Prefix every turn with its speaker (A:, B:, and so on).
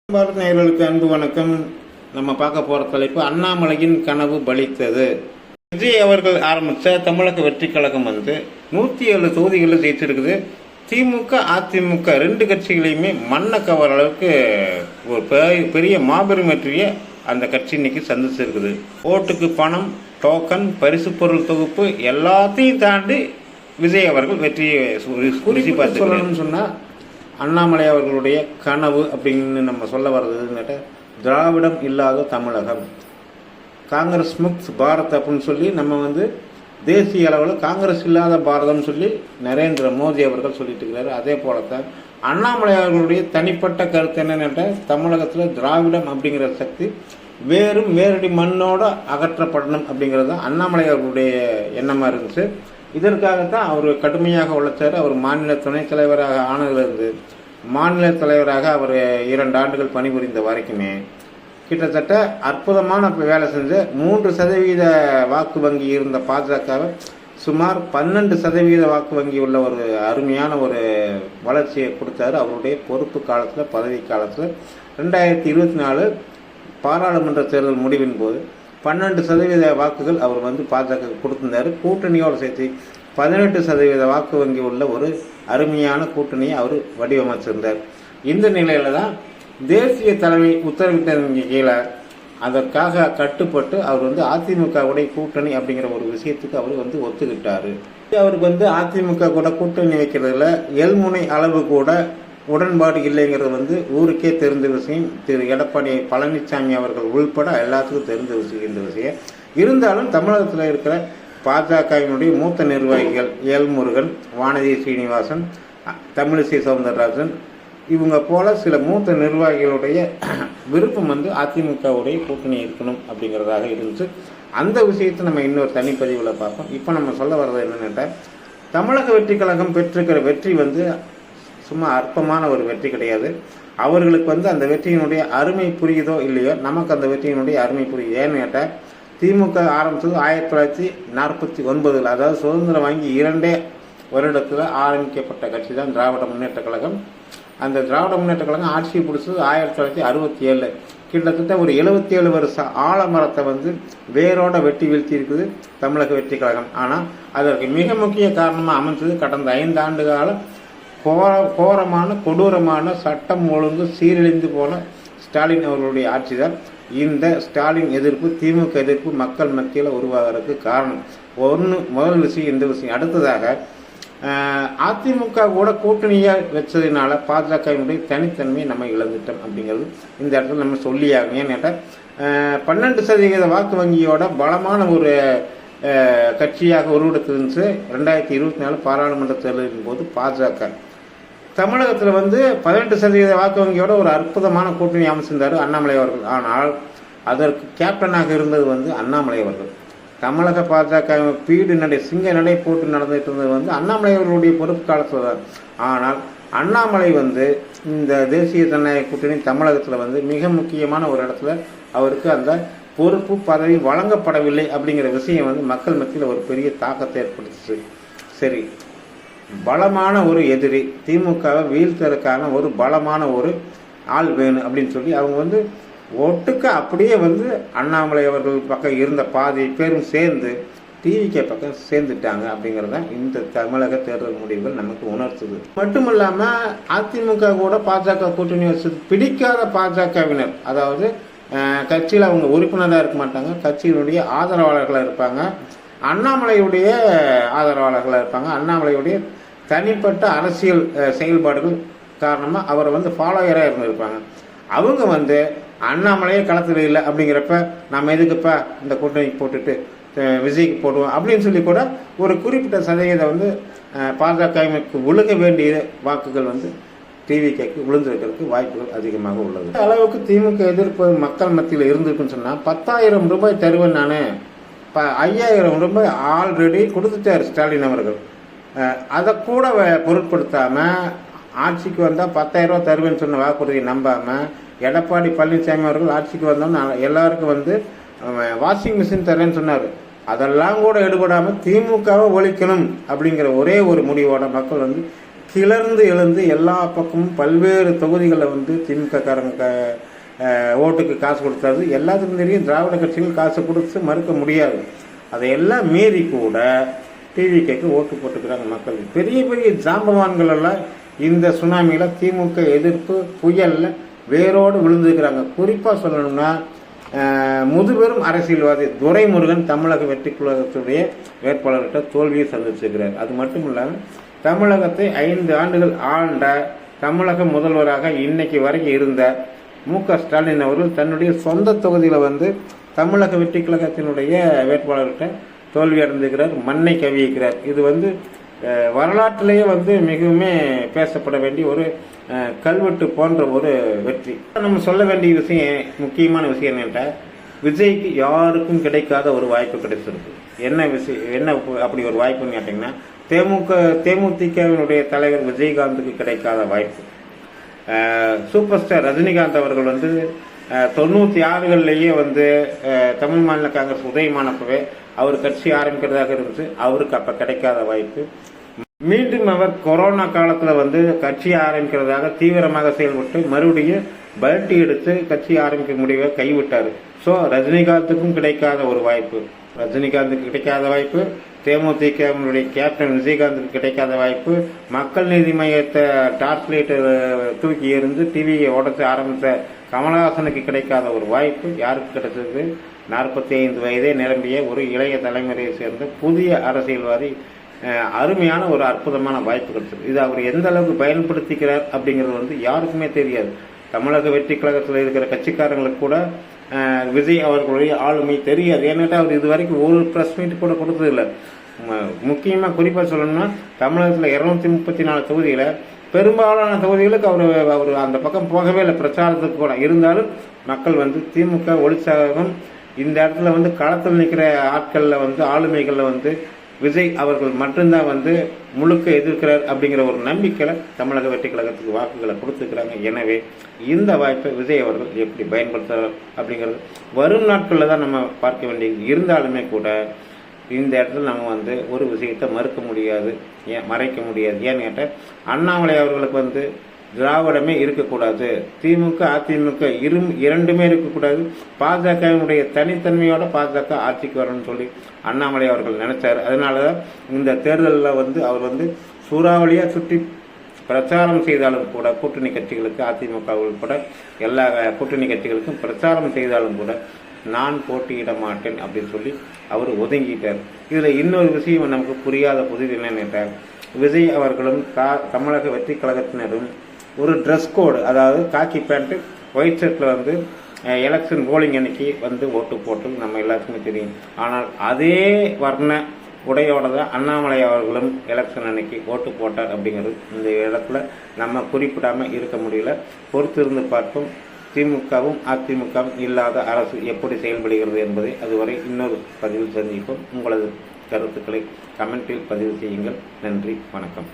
A: பாரத் நேயர்களுக்கு அன்பு வணக்கம். நம்ம பார்க்க போற தலைப்பு அண்ணாமலையின் கனவு பலித்தது. விஜய் அவர்கள் ஆரம்பித்த தமிழக வெற்றி கழகம் 107 தொகுதிகளில் ஜெயிச்சிருக்குது. திமுக அதிமுக ரெண்டு கட்சிகளையுமே மண்ண கவர் அளவுக்கு ஒரு பெரிய மாபெரும் வெற்றியை அந்த கட்சி இன்னைக்கு சந்திச்சிருக்குது. ஓட்டுக்கு பணம், டோக்கன், பரிசு பொருள் தொகுப்பு எல்லாத்தையும் தாண்டி விஜய் அவர்கள் வெற்றியை குறித்து பார்த்து சொன்னா அண்ணாமலை அவர்களுடைய கனவு அப்படின்னு நம்ம சொல்ல வர்றதுன்னு திராவிடம் இல்லாத தமிழகம், காங்கிரஸ் முக்த் பாரத் அப்படின்னு சொல்லி நம்ம தேசிய அளவில் காங்கிரஸ் இல்லாத பாரதம்னு சொல்லி நரேந்திர மோடி அவர்கள் சொல்லிட்டு இருக்கிறாரு. அதே போலத்தான் அண்ணாமலை அவர்களுடைய தனிப்பட்ட கருத்து என்னென்ன, தமிழகத்தில் திராவிடம் அப்படிங்கிற சக்தி வேரடி மண்ணோட அகற்றப்படணும் அப்படிங்கிறது தான் அண்ணாமலை அவர்களுடைய எண்ணமாக இருந்துச்சு. இதற்காகத்தான் அவர் கடுமையாக உழைச்சார். அவர் மாநில துணைத் தலைவராக ஆனதிலிருந்து மாநில தலைவராக அவர் 2 ஆண்டுகள் பணிபுரிந்த வரைக்குமே கிட்டத்தட்ட அற்புதமான வேலை செஞ்ச 3% வாக்கு வங்கி இருந்த பாஜகவை சுமார் 12% வாக்கு வங்கி உள்ள ஒரு அருமையான ஒரு வளர்ச்சியை கொடுத்தாரு அவருடைய பொறுப்பு காலத்தில், பதவி காலத்தில். 2024 பாராளுமன்ற தேர்தல் முடிவின் போது 12% வாக்குகள் அவர் பாஜக கொடுத்திருந்தாரு. கூட்டணியோடு சேர்த்து 18% வாக்கு வங்கி உள்ள ஒரு அருமையான கூட்டணியை அவர் வடிவமைச்சிருந்தார். இந்த நிலையில தான் தேசிய தலைமை உத்தரவிட்ட கீழே அதற்காக கட்டுப்பட்டு அவர் அதிமுகவுடைய கூட்டணி அப்படிங்கிற ஒரு விஷயத்துக்கு அவர் ஒத்துக்கிட்டாரு. அவருக்கு அதிமுக கூட கூட்டணி வைக்கிறதுல எல்முனை அளவு கூட உடன்பாடு இல்லைங்கிறது ஊருக்கே தெரிந்த விஷயம். திரு எடப்பாடி பழனிசாமி அவர்கள் உள்பட எல்லாத்துக்கும் தெரிந்த விஷயம் இந்த விஷயம். இருந்தாலும் தமிழகத்தில் இருக்கிற பாஜகவினுடைய மூத்த நிர்வாகிகள் எல்முருகன், வானதி சீனிவாசன், தமிழிசை சவுந்தரராஜன் இவங்க போல சில மூத்த நிர்வாகிகளுடைய விருப்பம் அதிமுகவுடைய கூட்டணி இருக்கணும் அப்படிங்கிறதாக இருந்துச்சு. அந்த விஷயத்தை நம்ம இன்னொரு தனிப்பதிவில் பார்ப்போம். இப்போ நம்ம சொல்ல வர்றது என்னென்னா, தமிழக வெற்றி கழகம் பெற்றிருக்கிற வெற்றி சும்மா அற்பமான ஒரு வெற்றி கிடையாது. அவர்களுக்கு அந்த வெற்றியினுடைய அருமை புரியுதோ இல்லையோ, நமக்கு அந்த வெற்றியினுடைய அருமை புரியுது. ஏன்னு கேட்டால், திமுக ஆரம்பித்தது 1949, அதாவது சுதந்திரம் வாங்கி 2 வருடத்தில் ஆரம்பிக்கப்பட்ட கட்சி தான் திராவிட முன்னேற்ற கழகம். அந்த திராவிட முன்னேற்ற கழகம் ஆட்சியை பிடிச்சது 1967. கிட்டத்தட்ட ஒரு 77 வருஷ ஆலமரத்தை வேரோட வெட்டி வீழ்த்தி இருக்குது தமிழக வெற்றி கழகம். ஆனால் அதற்கு மிக முக்கிய காரணமாக அமைஞ்சது கடந்த 5 ஆண்டு காலம் கோரமான கொடூரமான சட்டம் ஒழுங்கு சீரழிந்து போன ஸ்டாலின் அவர்களுடைய ஆட்சி தான். இந்த ஸ்டாலின் எதிர்ப்பு, திமுக எதிர்ப்பு மக்கள் மத்தியில் உருவாகிறதுக்கு காரணம். முதல் விஷயம் இந்த விஷயம். அடுத்ததாக அதிமுக கூட கூட்டணியாக வச்சதுனால பாஜகவினுடைய தனித்தன்மையை நம்ம இழந்துட்டோம் அப்படிங்கிறது இந்த இடத்துல நம்ம சொல்லியாகும். ஏன்னு கேட்டால் 12% வாக்கு வங்கியோட பலமான ஒரு கட்சியாக உருவெடுத்திருந்துச்சு 2024 பாராளுமன்ற தேர்தலின் போது பாஜக. தமிழகத்தில் 18% வாக்கு வங்கியோட ஒரு அற்புதமான கூட்டணி அமைச்சிருந்தார் அண்ணாமலை அவர்கள். ஆனால் அதற்கு கேப்டனாக இருந்தது அண்ணாமலை அவர்கள். தமிழக பாஜக பீடு நடை, சிங்க நடை போட்டு நடந்துட்டு இருந்தது அண்ணாமலை அவர்களுடைய பொறுப்பு காலத்தில் தான். ஆனால் அண்ணாமலை இந்த தேசிய ஜனநாயக கூட்டணி தமிழகத்தில் மிக முக்கியமான ஒரு இடத்துல அவருக்கு அந்த பொறுப்பு பதவி வழங்கப்படவில்லை அப்படிங்கிற விஷயம் மக்கள் மத்தியில் ஒரு பெரிய தாக்கத்தை ஏற்படுத்துச்சு. சரி, பலமான ஒரு எதிரி திமுகவை வீழ்த்ததற்கான ஒரு பலமான ஒரு ஆள் வேணும் அப்படின்னு சொல்லி அவங்க ஒட்டுக்க அப்படியே அண்ணாமலை அவர்கள் பக்கம் இருந்த பாதி பேரும் சேர்ந்து டிவிகே பக்கம் சேர்ந்துட்டாங்க அப்படிங்கிறத இந்த தமிழக தேர்தல் முடிவுகள் நமக்கு உணர்த்துது. மட்டும் இல்லாமல் அதிமுக கூட பாஜக கூட்டணி வச்சது பிடிக்காத பாஜகவினர், அதாவது கட்சியில் அவங்க உறுப்பினராக இருக்க மாட்டாங்க, கட்சியினுடைய ஆதரவாளர்களாக இருப்பாங்க, அண்ணாமலையுடைய ஆதரவாளர்களாக இருப்பாங்க, அண்ணாமலையுடைய தனிப்பட்ட அரசியல் செயல்பாடுகள் காரணமாக அவரை ஃபாலோயராக இருந்திருப்பாங்க. அவங்க அண்ணாமலையே களத்தில் இல்லை அப்படிங்கிறப்ப நம்ம எதுக்குப்பா இந்த கூட்டணிக்கு போட்டுட்டு விஜய்க்கு போடுவோம் அப்படின்னு சொல்லி கூட ஒரு குறிப்பிட்ட சதவீதம் பாஜகவுக்கு விழுக வேண்டிய வாக்குகள் டிவிகேக்கு விழுந்திருக்கிறதுக்கு வாய்ப்புகள் அதிகமாக உள்ளது. அளவுக்கு திமுக எதிர்ப்பு மக்கள் மத்தியில் இருந்திருக்குன்னு சொன்னால் 10,000 ரூபாய் தருவேன் நான், 5,000 ரூபாய் ஆல்ரெடி கொடுத்துட்டார் ஸ்டாலின் அவர்கள். அதை கூட பொருட்படுத்தாமல் ஆட்சிக்கு வந்தால் 10,000 ரூபா தருவேன்னு சொன்ன வாக்குறுதியை நம்பாமல் எடப்பாடி பழனிசாமி அவர்கள் ஆட்சிக்கு வந்தோம்னா எல்லாருக்கும் வாஷிங் மிஷின் தரேன்னு சொன்னார். அதெல்லாம் கூட எடுபடாமல் திமுகவை ஒழிக்கணும் அப்படிங்கிற ஒரே ஒரு முடிவோட மக்கள் கிளர்ந்து எழுந்து எல்லா பக்கமும் பல்வேறு தொகுதிகளில் வந்து திமுககாரங்க ஓட்டுக்கு காசு கொடுத்தாது. எல்லாத்துக்கும் தெரியும் திராவிட கட்சிகள் காசு கொடுத்து மறுக்க முடியாது. அதையெல்லாம் மீறி கூட டிவிகேக்கு ஓட்டு போட்டுக்கிறாங்க மக்கள். பெரிய பெரிய ஜாம்பவான்கள் எல்லாம் இந்த சுனாமியில் திமுக எதிர்ப்பு புயலில் வேரோடு விழுந்துக்கிறாங்க. குறிப்பாக சொல்லணும்னா முதுபெரும் அரசியல்வாதி துரைமுருகன் தமிழக வெற்றி கழகத்துடைய வேட்பாளர்கிட்ட தோல்வியை சந்திச்சிருக்கிறார். அது மட்டும் இல்லாமல் தமிழகத்தை 5 ஆண்டுகள் ஆண்ட தமிழக முதல்வராக இன்னைக்கு வரைக்கும் இருந்த மு.க. ஸ்டாலின் அவர்கள் தன்னுடைய சொந்த தொகுதியில் வந்து தமிழக வெற்றி கழகத்தினுடைய வேட்பாளர்கிட்ட தோல்வி அடைந்திருக்கிறார், மண்ணை கவியிருக்கிறார். இது வந்து வரலாற்றிலேயே வந்து மிகவும் பேசப்பட வேண்டிய ஒரு கல்வெட்டு போன்ற ஒரு வெற்றி. நம்ம சொல்ல வேண்டிய விஷயம், முக்கியமான விஷயம் என்னென்றால், விஜய்க்கு யாருக்கும் கிடைக்காத ஒரு வாய்ப்பு கிடைச்சிருக்கு. என்ன விஷயம், என்ன அப்படி ஒரு வாய்ப்புன்னு கேட்டிங்கன்னா, தேமுதிகவினுடைய தலைவர் விஜயகாந்துக்கு கிடைக்காத வாய்ப்பு. சூப்பர் ஸ்டார் ரஜினிகாந்த் அவர்கள் வந்து 96களிலேயே வந்து தமிழ் மாநில காங்கிரஸ் உதயமானப்பவே அவர் கட்சி ஆரம்பிக்கிறதாக இருந்துச்சு. அவருக்கு அப்போ கிடைக்காத வாய்ப்பு. மீண்டும் அவர் கொரோனா காலத்தில் வந்து கட்சி ஆரம்பிக்கிறதாக தீவிரமாக செயல்பட்டு மறுபடியும் பல்ட்டி எடுத்து கட்சி ஆரம்பிக்க முடிவை கைவிட்டார். ஸோ ரஜினிகாந்துக்கும் கிடைக்காத ஒரு வாய்ப்பு, ரஜினிகாந்துக்கு கிடைக்காத வாய்ப்பு, தேமுதிகவினுடைய கேப்டன் விஜயகாந்துக்கு கிடைக்காத வாய்ப்பு, மக்கள் நீதி மையத்தை டார்ச் லைட்டை தூக்கி எறிந்து டிவியை உடச்சு ஆரம்பித்த கமலஹாசனுக்கு கிடைக்காத ஒரு வாய்ப்பு யாருக்கு கிடைச்சது? 45 வயதே நிரம்பிய ஒரு இளைய தலைமுறையை சேர்ந்த புதிய அரசியல்வாதி அருமையான ஒரு அற்புதமான வாய்ப்பு கிடைச்சது. இது அவர் எந்த அளவுக்கு பயன்படுத்திக்கிறார் அப்படிங்கிறது வந்து யாருக்குமே தெரியாது. தமிழக வெற்றி கழகத்தில் இருக்கிற கட்சிக்காரங்களுக்கு கூட விஜய் அவர்களுடைய ஆளுமை தெரியாது. ஏன்னாட்டா அவர் இதுவரைக்கும் ஒரு ப்ரெஸ் மீட் கூட கொடுத்ததில்லை. முக்கியமாக குறிப்பாக சொல்லணும்னா தமிழகத்தில் 234 தொகுதியில் பெரும்பாலான தொகுதிகளுக்கு அவர் அந்த பக்கம் போகவே இல்லை பிரச்சாரத்துக்கு கூட. இருந்தாலும் மக்கள் வந்து திமுக ஒளிச்சாகம் இந்த இடத்துல வந்து களத்தில் நிற்கிற ஆட்களில் வந்து ஆளுமைகளில் வந்து விஜய் அவர்கள் மட்டும்தான் வந்து முழுக்க எதிர்க்கிறார் அப்படிங்கிற ஒரு நம்பிக்கையில் தமிழக வெற்றி கழகத்துக்கு வாக்குகளை கொடுத்துருக்குறாங்க. எனவே இந்த வாய்ப்பை விஜய் அவர்கள் எப்படி பயன்படுத்துகிறார் அப்படிங்கிறது வரும் நாட்களில் தான் நம்ம பார்க்க வேண்டியது. இருந்தாலுமே கூட இந்த இடத்துல நம்ம வந்து ஒரு விஷயத்தை மறுக்க முடியாது, மறைக்க முடியாது. ஏன்னு கேட்டால் அண்ணாமலை அவர்களுக்கு வந்து திராவிடமே இருக்கக்கூடாது, திமுக அதிமுக இரண்டுமே இருக்கக்கூடாது, பாஜகவினுடைய தனித்தன்மையோட பாஜக ஆட்சிக்கு வரணும்னு சொல்லி அண்ணாமலை அவர்கள் நினைச்சார். அதனால தான் இந்த தேர்தலில் வந்து அவர் வந்து சூறாவளியாக சுற்றி பிரச்சாரம் செய்தாலும் கூட கூட்டணி கட்சிகளுக்கு அதிமுக உட்பட எல்லா கூட்டணி கட்சிகளுக்கும் பிரச்சாரம் செய்தாலும் கூட நான் போட்டியிட மாட்டேன் அப்படின்னு சொல்லி அவர் ஒதுங்கிட்டார். இதில் இன்னொரு விஷயம் நமக்கு புரியாத புதிது என்னன்னு, விஜய் அவர்களும் தமிழக வெற்றி கழகத்தினரும் ஒரு ட்ரெஸ் கோடு, அதாவது காக்கி பேண்ட்டு ஒயிட் ஷர்ட்டில் வந்து எலெக்ஷன் போலிங் அன்னைக்கு வந்து ஓட்டு போட்டு நம்ம எல்லாத்துக்குமே தெரியும். ஆனால் அதே வர்ண உடையோட தான் அண்ணாமலை அவர்களும் எலெக்ஷன் அன்னைக்கு ஓட்டு போட்டார் அப்படிங்கிறது இந்த இடத்துல நம்ம குறிப்பிடாமல் இருக்க முடியல. பொறுத்திருந்து பார்ப்போம். திமுகவும் அதிமுகவும் இல்லாத அரசு எப்படி செயல்படுகிறது என்பதை அதுவரை இன்னொரு பதிவில் சந்திப்போம். உங்களது கருத்துக்களை கமெண்டில் பதிவு செய்யுங்கள். நன்றி, வணக்கம்.